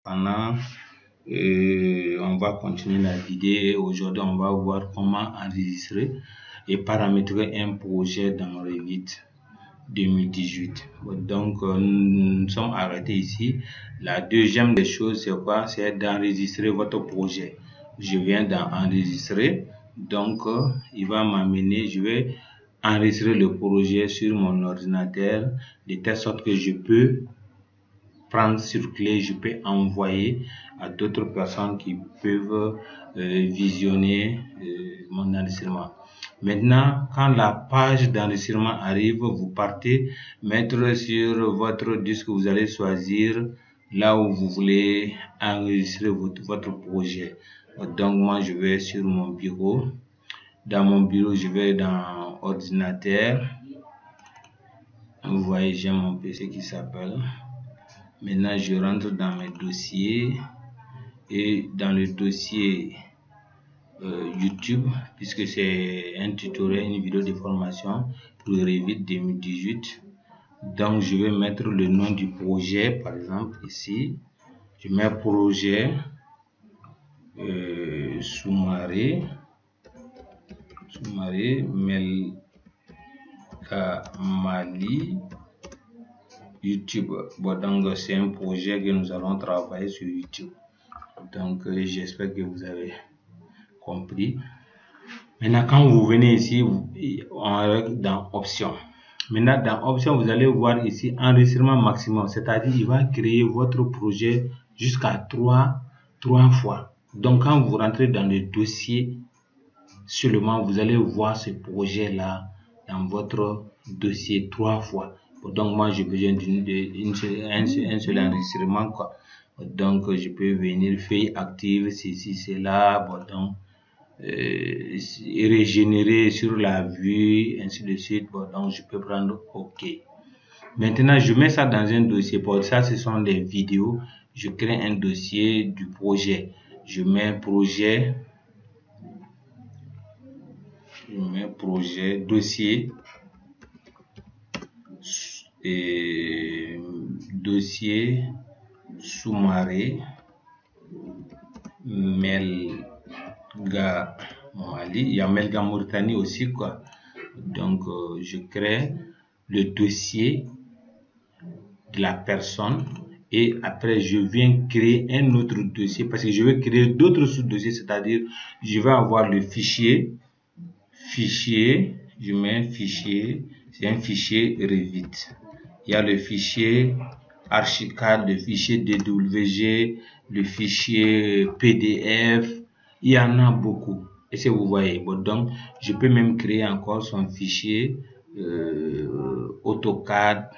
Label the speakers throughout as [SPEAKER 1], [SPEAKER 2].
[SPEAKER 1] Pendant, on va continuer la vidéo. Aujourd'hui, on va voir comment enregistrer et paramétrer un projet dans Revit 2018. Donc, nous sommes arrêtés ici. La deuxième des choses, c'est quoi? C'est d'enregistrer votre projet. Je viens d'enregistrer. Donc, il va m'amener, je vais enregistrer le projet sur mon ordinateur de telle sorte que je peux prendre sur clé, je peux envoyer à d'autres personnes qui peuvent visionner mon enregistrement. Maintenant, quand la page d'enregistrement arrive, vous partez mettre sur votre disque, vous allez choisir là où vous voulez enregistrer votre projet. Donc moi, je vais sur mon bureau. Dans mon bureau, je vais dans ordinateur. Vous voyez, j'ai mon PC qui s'appelle. Maintenant, je rentre dans mes dossiers et dans le dossier YouTube, puisque c'est un tutoriel, une vidéo de formation pour Revit 2018. Donc, je vais mettre le nom du projet, par exemple, ici. Je mets projet Soumaré Melkamali YouTube. Bon, donc c'est un projet que nous allons travailler sur YouTube. Donc j'espère que vous avez compris. Maintenant, quand vous venez ici, dans options. Maintenant, dans options, vous allez voir ici enregistrement maximum, c'est-à-dire il va créer votre projet jusqu'à 3 fois. Donc quand vous rentrez dans le dossier seulement, vous allez voir ce projet là dans votre dossier 3 fois. Donc moi j'ai besoin d'un seul enregistrement, quoi. Donc je peux venir feuille active, ceci, cela, bon, donc régénérer sur la vue, ainsi de suite. Bon, donc je peux prendre OK. Maintenant je mets ça dans un dossier. Pour ça, ce sont des vidéos. Je crée un dossier du projet. Je mets projet, dossier et dossier Soumaré Melga Mali. Il y a Melga Mauritanie aussi, quoi. Donc je crée le dossier de la personne et après je viens créer un autre dossier parce que je vais créer d'autres sous-dossiers, c'est-à-dire je vais avoir le fichier, je mets fichier, c'est un fichier Revit. Il y a le fichier Archicad, le fichier DWG, le fichier PDF. Il y en a beaucoup. Et si vous voyez, bon, donc je peux même créer encore son fichier AutoCAD.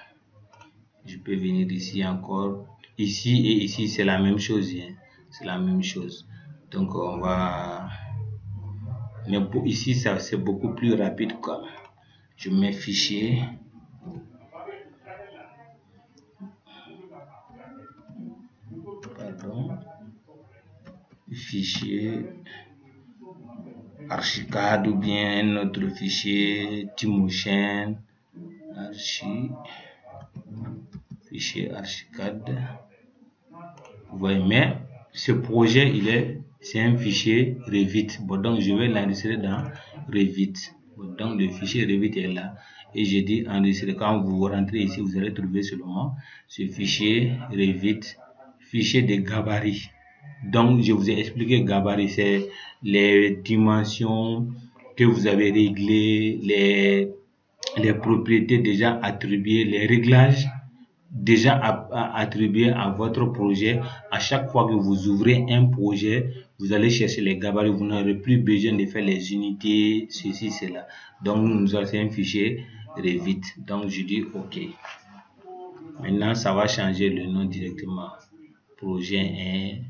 [SPEAKER 1] Je peux venir ici encore. Ici et ici, c'est la même chose. Hein. C'est la même chose. Donc on va... Mais ici, ça c'est beaucoup plus rapide, quoi. Je mets fichier. Pardon. Fichier Archicad ou bien un autre fichier Timotion. Fichier Archicad. Vous voyez, mais ce projet, c'est un fichier Revit. Bon, donc je vais l'enregistrer dans Revit. Bon, donc le fichier Revit est là. Et je dis enregistrer. Quand vous rentrez ici, vous allez trouver seulement ce fichier Revit, fichier de gabarit. Donc je vous ai expliqué gabarit, c'est les dimensions que vous avez réglées, les propriétés déjà attribuées, les réglages déjà attribués à votre projet. À chaque fois que vous ouvrez un projet, vous allez chercher les gabarits, vous n'aurez plus besoin de faire les unités, ceci, cela. Donc nous avons un fichier Revit. Donc je dis OK. Maintenant ça va changer le nom directement. Projet 1.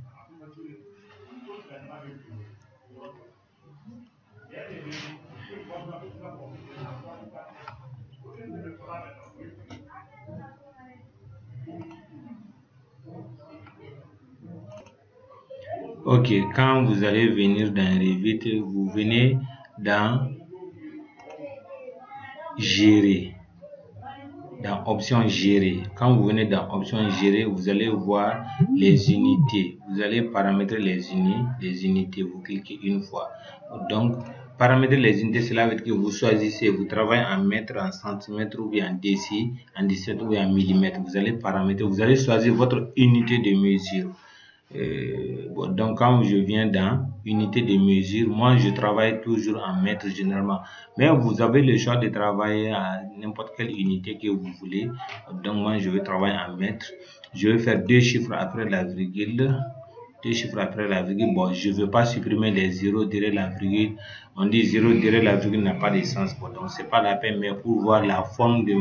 [SPEAKER 1] OK, quand vous allez venir dans Revit, vous venez dans Gérer. dans option gérer. Quand vous venez dans option gérer, vous allez voir les unités. Vous allez paramétrer les unités. Vous cliquez une fois. Donc, paramétrer les unités, cela veut dire que vous choisissez, vous travaillez en mètres, en centimètres ou bien en décimètres, en décimètres ou bien en millimètres. Vous allez paramétrer, vous allez choisir votre unité de mesure. Bon, donc quand je viens dans unité de mesure, moi je travaille toujours en mètres généralement, mais vous avez le choix de travailler à n'importe quelle unité que vous voulez. Donc moi je vais travailler en mètres. Je vais faire 2 chiffres après la virgule. 2 chiffres après la virgule. Bon, je ne veux pas supprimer les 0 derrière la virgule. On dit 0 derrière la virgule n'a pas de sens. Bon, donc c'est pas la peine, mais pour voir la forme de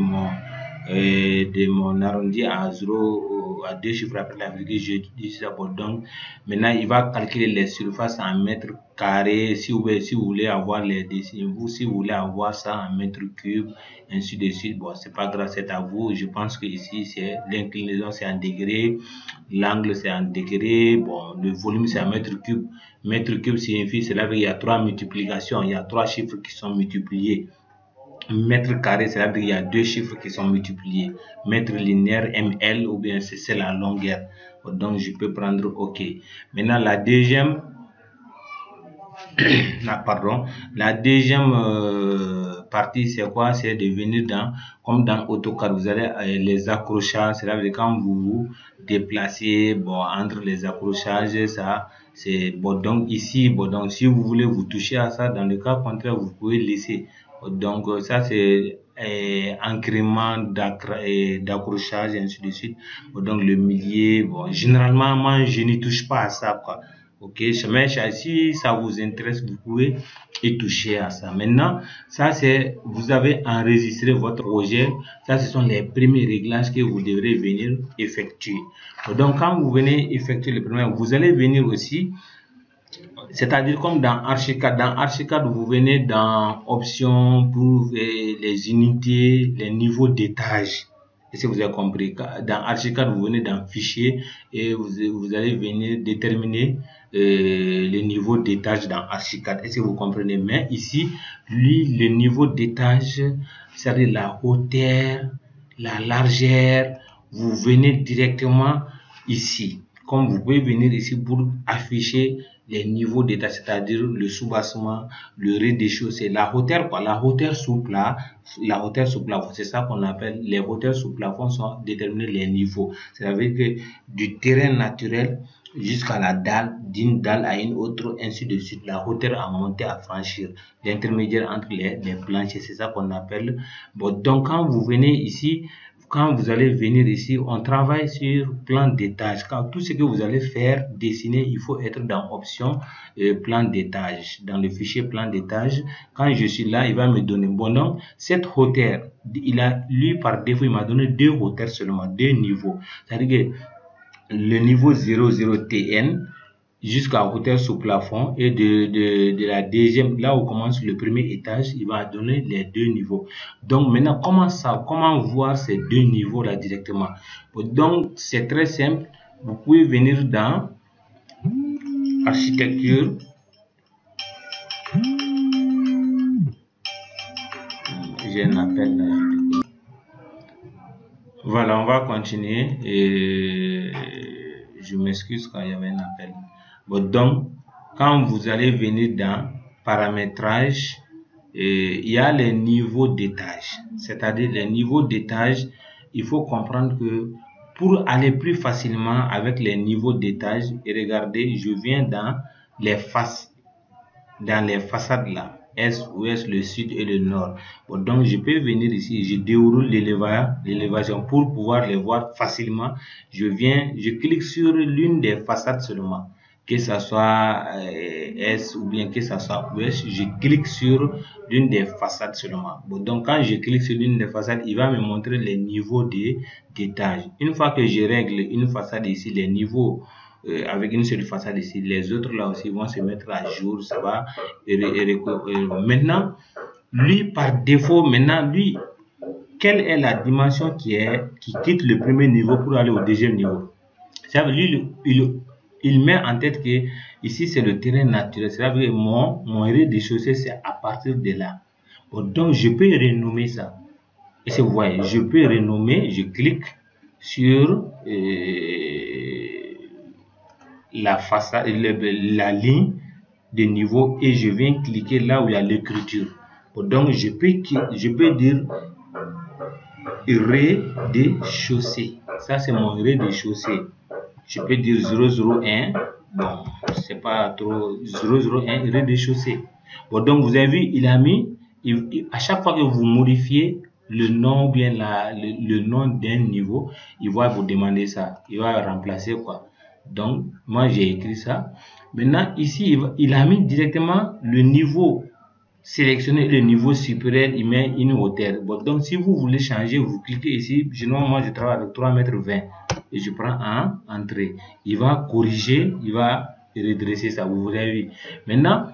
[SPEAKER 1] mon arrondi à 0, à 2 chiffres après la virgule, je dis ça. Bon, donc maintenant il va calculer les surfaces en mètres carrés. Si vous voulez avoir les dessins, si vous voulez avoir ça en mètres cubes, ainsi de suite. Bon, c'est pas grave, c'est à vous. Je pense que ici c'est l'inclinaison, c'est en degrés, l'angle c'est en degrés. Bon, le volume c'est en mètres cubes. Mètre cube signifie, cela veut dire qu'il y a 3 multiplications, il y a 3 chiffres qui sont multipliés. Mètre carré, c'est-à-dire qu'il y a 2 chiffres qui sont multipliés. Mètre linéaire, ML, ou bien c'est la longueur. Donc, je peux prendre OK. Maintenant, la deuxième, la deuxième partie, c'est quoi? C'est de venir comme dans AutoCAD, vous allez les accrochages, c'est-à-dire quand vous vous déplacez, bon, entre les accrochages, ça, c'est bon. Donc, ici, bon, donc, si vous voulez vous toucher à ça, dans le cas contraire, vous pouvez laisser. Donc ça c'est incrément d'accrochage et ainsi de suite. Donc le milieu, bon, généralement moi je n'y touche pas à ça quoi. Ok, mais si ça vous intéresse, vous pouvez y toucher à ça. Maintenant, ça c'est, vous avez enregistré votre projet. Ça ce sont les premiers réglages que vous devrez venir effectuer. Donc quand vous venez effectuer les premiers, vous allez venir aussi, c'est-à-dire comme dans Archicad. Dans Archicad, vous venez dans options pour les unités, les niveaux d'étage. Est-ce que vous avez compris? Dans Archicad, vous venez dans fichier et vous allez venir déterminer le niveau d'étage dans Archicad. Est-ce que vous comprenez? Mais ici, lui, le niveau d'étage, c'est-à-dire la hauteur, la largeur, vous venez directement ici. Comme vous pouvez venir ici pour afficher les niveaux d'étage, c'est-à-dire le soubassement, le rez-de-chaussée, la hauteur quoi, la hauteur sous plafond, c'est ça qu'on appelle les hauteurs sous plafond sont déterminées les niveaux. C'est-à-dire que du terrain naturel jusqu'à la dalle, d'une dalle à une autre, ainsi de suite, la hauteur à monter, à franchir, l'intermédiaire entre les planchers, c'est ça qu'on appelle. Bon, donc quand vous venez ici, quand vous allez venir ici, on travaille sur plan d'étage. Quand tout ce que vous allez faire, dessiner, il faut être dans option plan d'étage. Dans le fichier plan d'étage, quand je suis là, il va me donner, bon donc, cette hauteur, lui par défaut, il m'a donné 2 hauteurs seulement, 2 niveaux. C'est-à-dire que le niveau 00TN, jusqu'à hauteur sous plafond, et de la deuxième, là où commence le premier étage, il va donner les 2 niveaux. Donc maintenant, comment voir ces 2 niveaux là directement? Donc c'est très simple, vous pouvez venir dans architecture, j'ai un appel là, voilà, on va continuer et je m'excuse quand il y avait un appel. Bon, donc, quand vous allez venir dans paramétrage, il y a les niveaux d'étage. C'est-à-dire les niveaux d'étage, il faut comprendre que pour aller plus facilement avec les niveaux d'étage, et regardez, je viens dans les faces, dans les façades là, est, ouest, le sud et le nord. Bon, donc je peux venir ici, je déroule l'élévation pour pouvoir les voir facilement. Je clique sur l'une des façades seulement, que ça soit est ou bien que ça soit ouest, je clique sur l'une des façades seulement. Bon, donc quand je clique sur l'une des façades, il va me montrer les niveaux d'étage. Une fois que je règle une façade ici, les niveaux avec une seule façade ici, les autres là aussi vont se mettre à jour, ça va. Maintenant, lui par défaut, quelle est la dimension qui quitte le premier niveau pour aller au deuxième niveau? Ça veut dire, il met en tête que ici c'est le terrain naturel, c'est-à-dire mon rez-de-chaussée c'est à partir de là. Bon, donc je peux renommer ça. Et si vous voyez, je peux renommer, je clique sur la façade, la ligne de niveau et je viens cliquer là où il y a l'écriture. Donc je peux dire rez-de-chaussée. Ça c'est mon rez-de-chaussée. Je peux dire 001. Bon, c'est pas trop 001 rez-de-chaussée. Bon, donc vous avez vu, il a mis, à chaque fois que vous modifiez le nom ou bien le nom d'un niveau, il va vous demander ça. Il va remplacer quoi. Donc, moi j'ai écrit ça. Maintenant, ici, il a mis directement le niveau sélectionné, le niveau supérieur, il met une hauteur. Bon, donc, si vous voulez changer, vous cliquez ici. Généralement, moi je travaille avec 3,20 m et je prends en entrée. Il va corriger, il va redresser ça. Vous avez vu. Maintenant,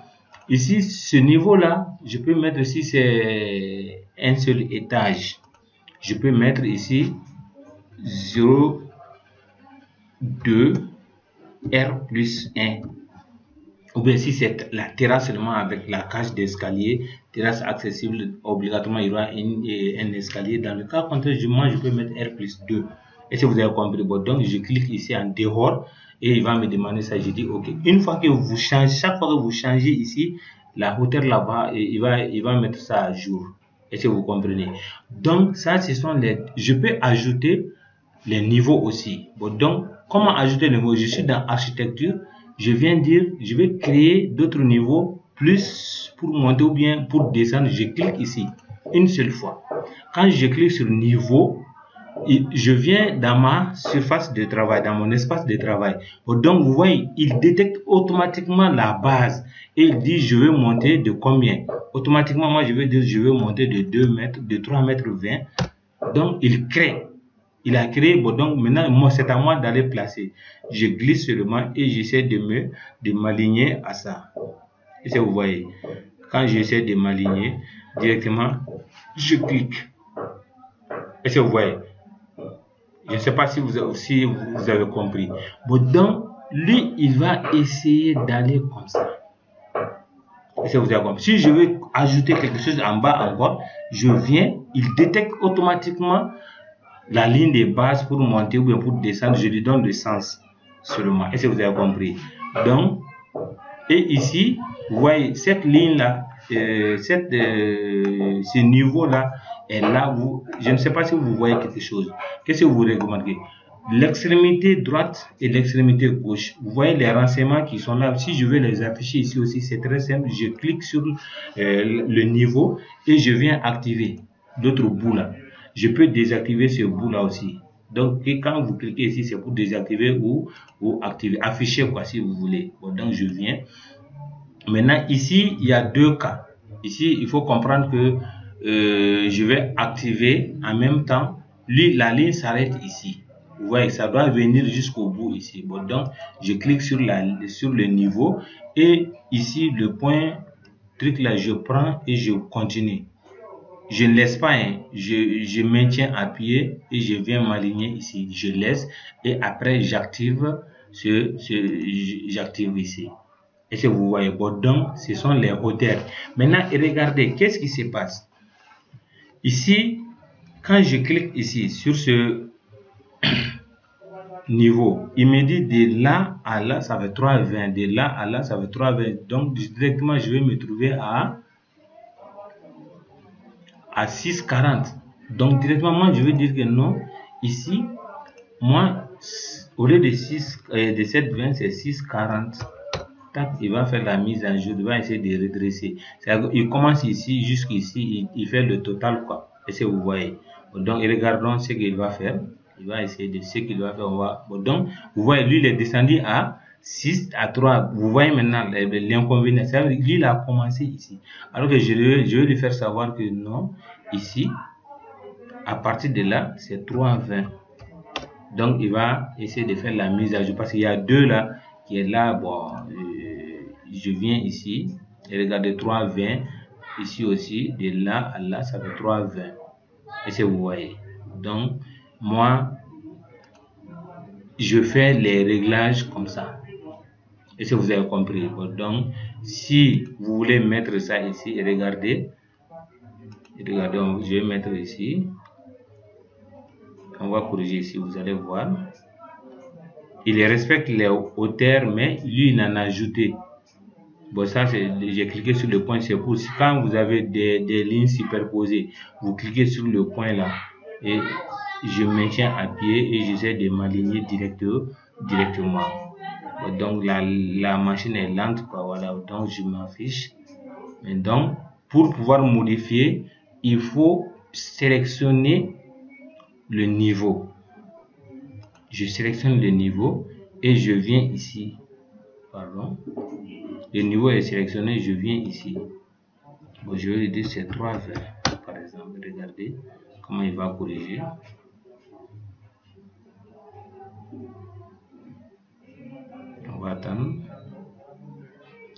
[SPEAKER 1] ici, ce niveau-là, je peux mettre ici, c'est un seul étage. Je peux mettre ici 0,2 R plus 1. Ou bien si c'est la terrasse seulement avec la cage d'escalier, terrasse accessible, obligatoirement il y aura un escalier. Dans le cas contraire, moi je peux mettre R plus 2. Et si vous avez compris, bon, donc je clique ici en dehors et il va me demander ça. Je dis OK. Une fois que vous changez, chaque fois que vous changez ici, la hauteur là-bas, il va mettre ça à jour. Et si vous comprenez. Donc ça, ce sont les. Je peux ajouter les niveaux aussi. Bon, donc comment ajouter les niveaux? Je suis dans architecture. Je viens dire, je vais créer d'autres niveaux plus pour monter ou bien pour descendre. Je clique ici une seule fois. Quand je clique sur niveau, je viens dans ma surface de travail, dans mon espace de travail. Donc vous voyez, il détecte automatiquement la base et il dit je veux monter de combien. Automatiquement, moi je vais dire je veux monter de 2 mètres, de 3,20 m. Donc il crée. Il a créé, bon, donc maintenant, moi, c'est à moi d'aller placer. Je glisse seulement et j'essaie de m'aligner à ça. Et ça, vous voyez, quand j'essaie de m'aligner directement, je clique. Et ça, vous voyez, je ne sais pas si vous avez compris. Bon, donc, lui, il va essayer d'aller comme ça. Et ça, vous avez compris. Si je veux ajouter quelque chose en bas encore, je viens, il détecte automatiquement la ligne de base pour monter ou bien pour descendre, je lui donne le sens seulement. Est-ce que vous avez compris? Donc, et ici, vous voyez, cette ligne-là, ce niveau-là est là. Je ne sais pas si vous voyez quelque chose. Qu'est-ce que vous remarquez? L'extrémité droite et l'extrémité gauche. Vous voyez les renseignements qui sont là. Si je veux les afficher ici aussi, c'est très simple. Je clique sur le niveau et je viens activer l'autre bout là. Je peux désactiver ce bout là aussi. Donc quand vous cliquez ici, c'est pour désactiver ou activer, afficher quoi si vous voulez. Bon, donc je viens. Maintenant ici, il y a deux cas. Ici, il faut comprendre que je vais activer en même temps. Lui, la ligne s'arrête ici. Vous voyez, ça doit venir jusqu'au bout ici. Bon, donc je clique sur le niveau et ici le point truc là, je prends et je continue. Je ne laisse pas, hein. Je maintiens appuyé et je viens m'aligner ici. Je laisse et après j'active j'active ici. Et que vous voyez, bon, donc ce sont les hauteurs. Maintenant, regardez, qu'est-ce qui se passe? Ici, quand je clique ici sur ce niveau, il me dit de là à là, ça fait 3,20. De là à là, ça fait 3,20. Donc, directement, je vais me trouver à 6,40. Donc directement moi je vais dire que non, ici moi au lieu de 7,20 c'est 6,40. Il va faire la mise à jour, il va essayer de redresser. Il commence ici jusqu'ici, il fait le total quoi. Et si vous voyez, donc regardons ce qu'il va faire. Il va essayer de ce qu'il va faire. Donc vous voyez, lui il est descendu à 6 à 3. Vous voyez maintenant l'inconvénient. Lui, il a commencé ici. Alors que je vais lui faire savoir que non, ici, à partir de là, c'est 3,20. Donc, il va essayer de faire la mise à jour. Parce qu'il y a 2 là, qui est là. Bon, je viens ici. Et regardez, 3,20. Ici aussi, de là à là, ça fait 3,20. Et si vous voyez. Donc, moi, je fais les réglages comme ça. Et si vous avez compris. Donc, si vous voulez mettre ça ici, regardez, je vais mettre ici. On va corriger ici, vous allez voir. Il respecte les hauteurs, mais lui, il en a ajouté. Bon, ça, j'ai cliqué sur le point, c'est pour quand vous avez des lignes superposées, vous cliquez sur le point là et je maintiens appuyé et j'essaie de m'aligner directement. Bon, donc la machine est lente, quoi, voilà, donc je m'affiche. Mais donc, pour pouvoir modifier, il faut sélectionner le niveau. Je sélectionne le niveau et je viens ici. Pardon. Le niveau est sélectionné, je viens ici. Bon, je vais lui dire c'est 3 verts, par exemple. Regardez comment il va corriger. On va attendre.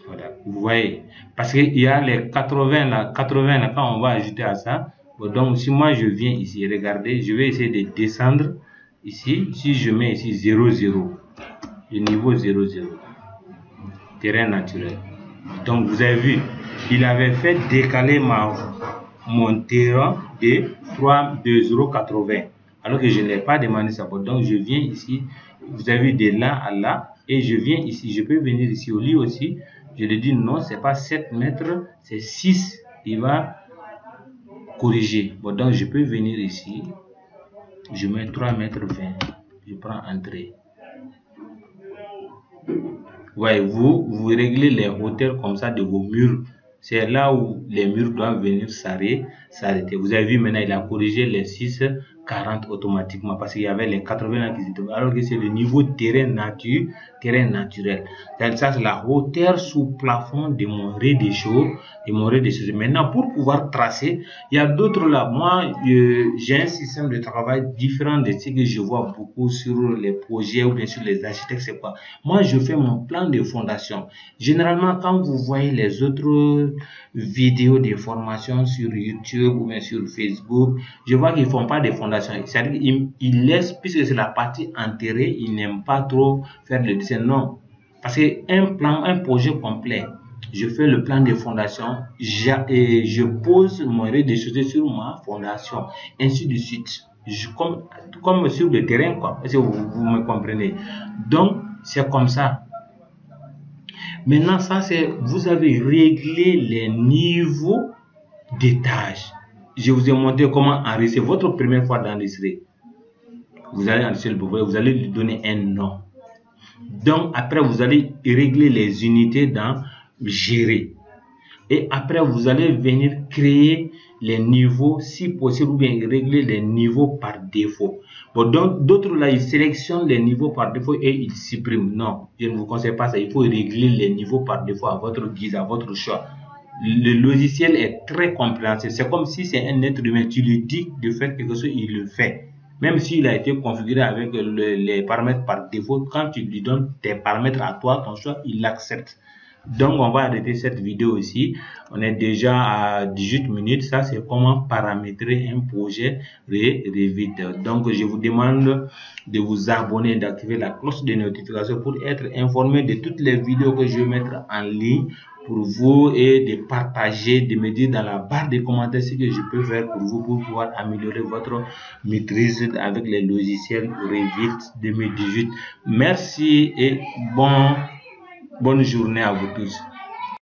[SPEAKER 1] Voilà, vous voyez. Parce qu'il y a les 80 là, quand on va ajouter à ça. Bon, donc, si moi je viens ici, regardez, je vais essayer de descendre ici. Si je mets ici 0, 0, le niveau 0, 0. Terrain naturel. Donc vous avez vu, il avait fait décaler mon terrain de 0,80 alors que je n'ai pas demandé ça. Donc je viens ici, vous avez vu de là à là et je viens ici. Je peux venir ici au lit aussi. Je lui dis non, c'est pas 7 mètres, c'est 6. Il va corriger. Bon, donc je peux venir ici. Je mets 3,20 mètres. Je prends entrée. Ouais, vous réglez les hauteurs comme ça de vos murs. C'est là où les murs doivent venir s'arrêter. Vous avez vu maintenant, il a corrigé les 6,40 automatiquement parce qu'il y avait les 80 qui étaient. Alors que c'est le niveau terrain naturel. Ça, c'est la hauteur sous plafond de mon rez-de-chaussée. Maintenant, pour pouvoir tracer, il y a d'autres là. Moi, j'ai un système de travail différent de ce que je vois beaucoup sur les projets ou bien sur les architectes. C'est quoi? Moi, je fais mon plan de fondation. Généralement, quand vous voyez les autres vidéos de formation sur YouTube ou bien sur Facebook, je vois qu'ils font pas de fondation. C'est-à-dire qu'ils laissent, puisque c'est la partie enterrée, ils n'aiment pas trop faire le dessin. Non. Parce qu'un projet complet, je fais le plan de fondation, je pose mon rez-de-chaussée sur ma fondation, ainsi de suite. Comme sur le terrain, quoi. Est-ce que vous me comprenez? Donc, c'est comme ça. Maintenant, ça, c'est, vous avez réglé les niveaux d'étage. Je vous ai montré comment enregistrer votre première fois d'enregistrer. Vous allez enregistrer le projet, vous allez lui donner un nom. Donc, après, vous allez régler les unités dans gérer. Et après, vous allez venir créer les niveaux, si possible, ou bien régler les niveaux par défaut. Bon, donc, d'autres là, ils sélectionnent les niveaux par défaut et ils suppriment. Non, je ne vous conseille pas ça. Il faut régler les niveaux par défaut à votre guise, à votre choix. Le logiciel est très compréhensible. C'est comme si c'est un être humain. Tu lui dis de faire quelque chose, il le fait. Même s'il a été configuré avec les paramètres par défaut, quand tu lui donnes tes paramètres à toi, ton choix, il l'accepte. Donc, on va arrêter cette vidéo ici. On est déjà à 18 minutes. Ça, c'est comment paramétrer un projet Revit. Donc, je vous demande de vous abonner, d'activer la cloche de notification pour être informé de toutes les vidéos que je vais mettre en ligne pour vous et de partager, de me dire dans la barre des commentaires ce que je peux faire pour vous pour pouvoir améliorer votre maîtrise avec les logiciels Revit 2018. Merci et bonne journée à vous tous.